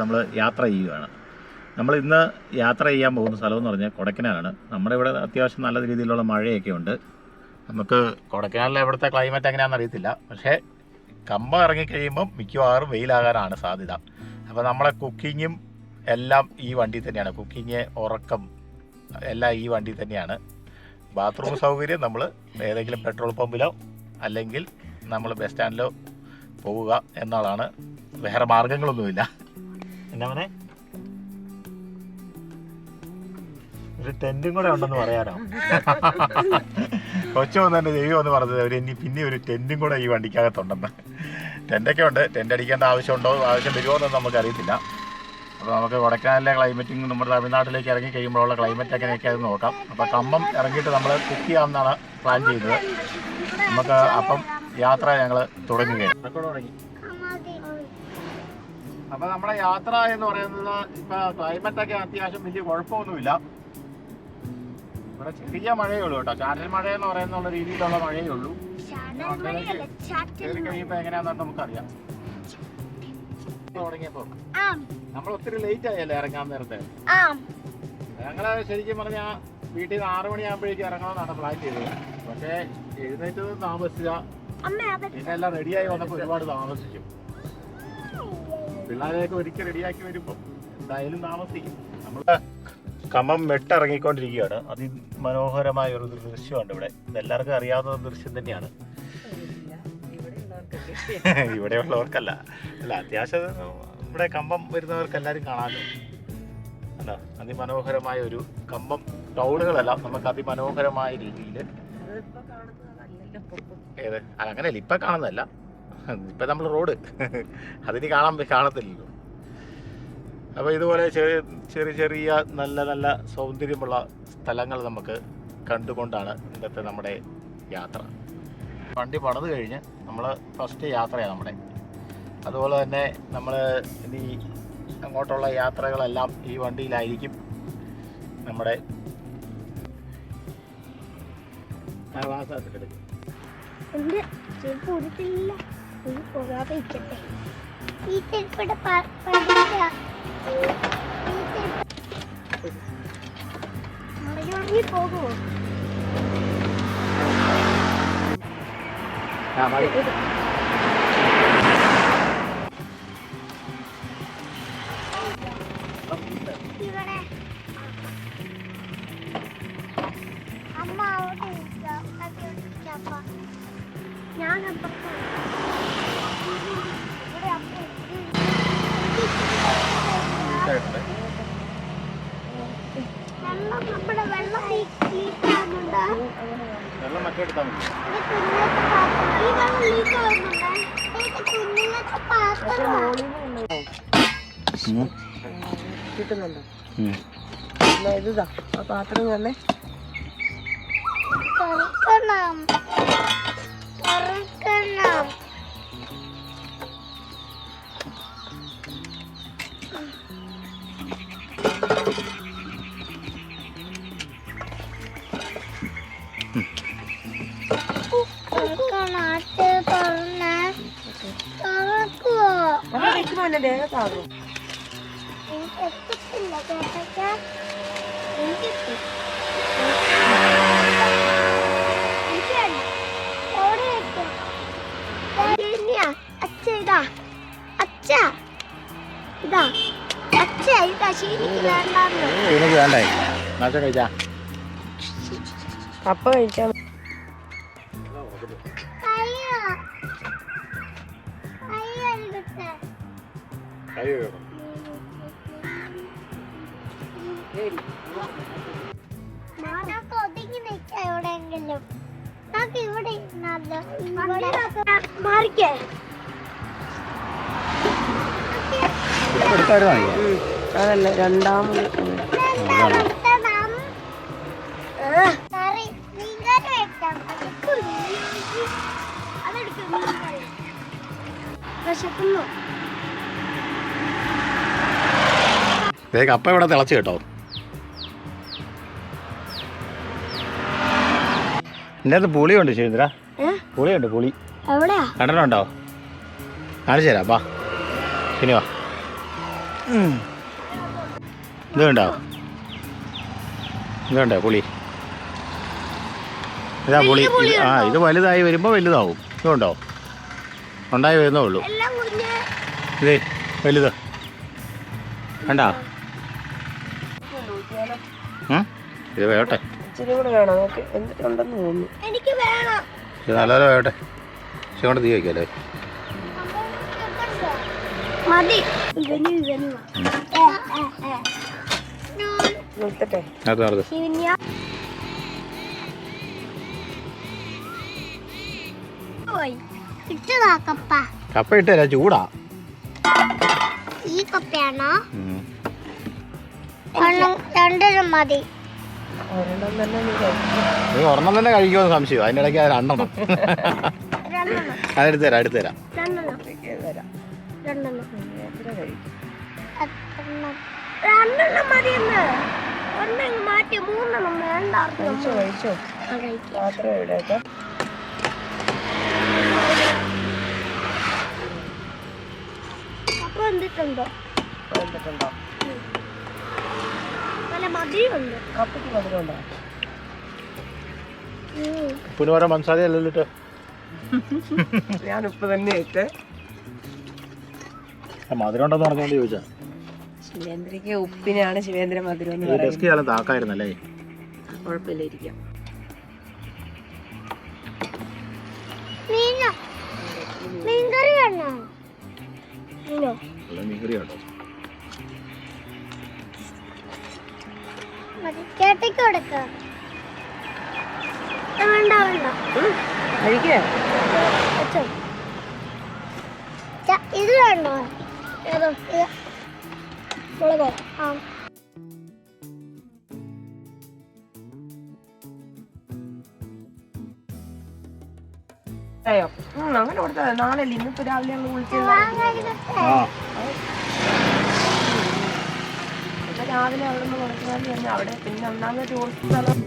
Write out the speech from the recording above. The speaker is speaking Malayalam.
നമ്മൾ യാത്ര ചെയ്യുകയാണ്. നമ്മൾ ഇന്ന് യാത്ര ചെയ്യാൻ പോകുന്ന സ്ഥലമെന്ന് പറഞ്ഞാൽ കൊടൈക്കനാലാണ്. നമ്മുടെ ഇവിടെ അത്യാവശ്യം നല്ല രീതിയിലുള്ള മഴയൊക്കെ ഉണ്ട്. നമുക്ക് കൊടൈക്കനാലിലെ ഇവിടുത്തെ ക്ലൈമറ്റ് എങ്ങനെയാണെന്ന് അറിയത്തില്ല. പക്ഷേ കമ്പം ഇറങ്ങിക്കഴിയുമ്പം മിക്കവാറും വെയിലാകാനാണ് സാധ്യത. അപ്പോൾ നമ്മളെ കുക്കിങ്ങും എല്ലാം ഈ വണ്ടി തന്നെയാണ്. കുക്കിങ്, ഉറക്കം എല്ലാം ഈ വണ്ടി തന്നെയാണ്. ബാത്റൂം സൗകര്യം നമ്മൾ ഏതെങ്കിലും പെട്രോൾ പമ്പിലോ അല്ലെങ്കിൽ നമ്മൾ ബസ് സ്റ്റാൻഡിലോ പോവുക എന്നുള്ളതാണ്. വേറെ മാർഗങ്ങളൊന്നുമില്ല. എന്നാ മോനെ, ഒരു ടെൻറ്റും കൂടെ ഉണ്ടെന്ന് പറയാനോ? കൊച്ചു വന്നെ ദൈവം എന്ന് പറഞ്ഞത് അവർ ഇനി പിന്നെ ഒരു ടെൻറ്റും കൂടെ ഈ വണ്ടിക്കകത്തുണ്ടെന്ന്. ടെൻറ്റൊക്കെ ഉണ്ട്. ടെൻറ്റ് അടിക്കേണ്ട ആവശ്യമുണ്ടോ, ആവശ്യം വരുമോ എന്നൊന്നും നമുക്കറിയത്തില്ല. അപ്പോൾ നമുക്ക് കൊടൈക്കനാലിലെ ക്ലൈമറ്റിങ് നമ്മുടെ തമിഴ്നാട്ടിലേക്ക് ഇറങ്ങി കഴിയുമ്പോഴുള്ള ക്ലൈമറ്റ് എങ്ങനെയൊക്കെ അത് നോക്കാം. അപ്പോൾ കമ്പം ഇറങ്ങിയിട്ട് നമ്മൾ കുക്ക് ചെയ്യാമെന്നാണ് പ്ലാൻ ചെയ്തത്. നമുക്ക് അപ്പം യാത്ര ഞങ്ങൾ തുടങ്ങുകയാണ്. അപ്പോൾ നമ്മുടെ യാത്ര എന്ന് പറയുന്നത് ഇപ്പോൾ ക്ലൈമറ്റൊക്കെ അത്യാവശ്യം വലിയ കുഴപ്പമൊന്നുമില്ല. ഇവിടെ ചെറിയ മഴയേ ഉള്ളൂ കേട്ടോ. ചാനൽ മഴ എന്ന് പറയുന്നുള്ള രീതിയിലുള്ള മഴയേ ഉള്ളൂ. കയറി കഴിയുമ്പോൾ എങ്ങനെയാണെന്ന് നമുക്കറിയാം. തുടങ്ങിയപ്പോൾ നമ്മൾ ഒത്തിരി ലേറ്റ് ആയല്ലേ ഇറങ്ങാൻ നേരത്തെ. ഞങ്ങള് ശരിക്കും പറഞ്ഞാൽ വീട്ടിൽ നിന്ന് 6 മണിയാകുമ്പോഴേക്കും ഇറങ്ങണമെന്നാണ് പ്ലാൻ ചെയ്തത്. പക്ഷേ എഴുന്നേറ്റത് താമസിച്ച, പിന്നെ എല്ലാം റെഡിയായി വന്നപ്പോൾ ഒരുപാട് താമസിച്ചു. പിള്ളേരെയൊക്കെ ഒരിക്കൽ റെഡിയാക്കി വരുമ്പോൾ എന്തായാലും താമസിക്കും. നമ്മൾ കമ്പം വെട്ടിറങ്ങിക്കൊണ്ടിരിക്കുകയാണ്. അതിമനോഹരമായ ഒരു ദൃശ്യമുണ്ട് ഇവിടെ. ഇതെല്ലാവർക്കും അറിയാവുന്ന ദൃശ്യം തന്നെയാണ്. ഇവിടെയുള്ളവർക്കല്ല, അല്ല അത്യാവശ്യം ഇവിടെ കമ്പം വരുന്നവർക്ക് എല്ലാവരും കാണാമല്ലോ. അല്ല, അതിമനോഹരമായ ഒരു കമ്പം ടൗണുകളെല്ലാം നമുക്ക് അതിമനോഹരമായ രീതിയിൽ അങ്ങനെയല്ല ഇപ്പം കാണുന്നതല്ല. ഇപ്പം നമ്മൾ റോഡ് അതിന് കാണത്തില്ലല്ലോ. അപ്പോൾ ഇതുപോലെ ചെറിയ ചെറിയ നല്ല നല്ല സൗന്ദര്യമുള്ള സ്ഥലങ്ങൾ നമുക്ക് കണ്ടുകൊണ്ടാണ് ഇന്നത്തെ നമ്മുടെ യാത്ര. വണ്ടി പണിത് കഴിഞ്ഞ് നമ്മൾ ഫസ്റ്റ് യാത്രയാണ് നമ്മുടെ. അതുപോലെ തന്നെ നമ്മൾ ഇനി അങ്ങോട്ടുള്ള യാത്രകളെല്ലാം ഈ വണ്ടിയിലായിരിക്കും. നമ്മുടെ പോകുമോ? വെള്ളം മറ്റെടുത്താൽ മതി. കിട്ടുന്നുണ്ടോ? ഇതാ ആ പാത്രം തന്നെ. ദേഹത്താകും. കപ്പ കഴിക്കാൻ എവിടെയെങ്കിലും ഇവിടെ മാറിക്കേ. അതല്ല രണ്ടാമത് കപ്പ ഇവിടെ തിളച്ച് കേട്ടോ. എൻ്റെ അടുത്ത് പുളിയുണ്ട് ശരീന്ദ്ര. പുളിയുണ്ട്, പുളി കണ്ടിട്ടുണ്ടോ? കാണിച്ചു തരാം. വാ, പിന്നെ വാ. ഇത് കണ്ടോ, ഇത് കണ്ടോ പുളി? ഇതാ പുളി. ഇത് വലുതായി വരുമ്പോൾ വലുതാവും. ഇതുണ്ടോ, ഉണ്ടായി വരുന്നേ ഉള്ളൂ. ഇതേ വലുത് കണ്ടോ? ഇത് വേട്ടെ, ഇച്ചിരി കൂടെ വേണം നമുക്ക്. എന്തിട്ടുണ്ടെന്ന് തോന്നുന്നു. എനിക്ക് വേണം. ഇത് നല്ലപോലെ വേട്ടെ. പക്ഷെ കൊണ്ട് തീ വയ്ക്കല്ലേ? മതി. നിർത്തട്ടെ. കപ്പ ഇട്ടല്ല, ചൂടാ. ഈ കപ്പയാണോ? രണ്ടെണ്ണം മതി. നീ ഒരെണ്ണം തന്നെ കഴിക്കുമെന്ന് സംശയം. അതിൻ്റെ ഇടയ്ക്ക് അത് രണ്ടെണ്ണം. അതെടുത്ത് തരാം, എടുത്ത് തരാം. രണ്ടെണ്ണം മതിയെന്ന്. ഒന്നെങ്ങ് മാറ്റി, മൂന്നെണ്ണം വേണ്ട. കഴിച്ചോ? പാത്രം എവിടെയൊക്കെ അപ്പൊ എന്തിട്ടുണ്ടോ? നല്ല മധുരമുണ്ട്. കപ്പയ്ക്ക് മധുരമുണ്ടോ? ഉപ്പിന് പകരം മസാല അല്ലല്ലോ. ഞാൻ ഉപ്പ് തന്നെ ഇട്ട്. മധുരം ഉണ്ടെന്ന് പറഞ്ഞോണ്ട് ചോദിച്ചാ. ശിവേന്ദ്രക്ക് ഉപ്പിനാണ് ശിവേന്ദ്ര മധുരം എന്ന് ടെസ്റ്റ് ചെയ്യാൻ താക്കായിരുന്നല്ലേ? കുഴപ്പമില്ല, ഇരിക്കാം. മീൻകറി വേണോ? മീൻകറി കേട്ടോ. ചേട്ടയ്ക്ക് കൊടുക്കാം. വേണ്ട വേണ്ട, ഇത് വേണ്ടോ? ഏതോ മുളകോ? ആ അങ്ങനെ കൊടുത്താ നാളെ ഇന്നിപ്പോ രാവിലെ അങ്ങ് വിളിച്ചത്. രാവിലെ അവിടെ നിന്ന് കൊടുത്താൽ അവിടെ പിന്നെ ഒന്നാമത് ടൂറിസ്റ്റ് സ്ഥലം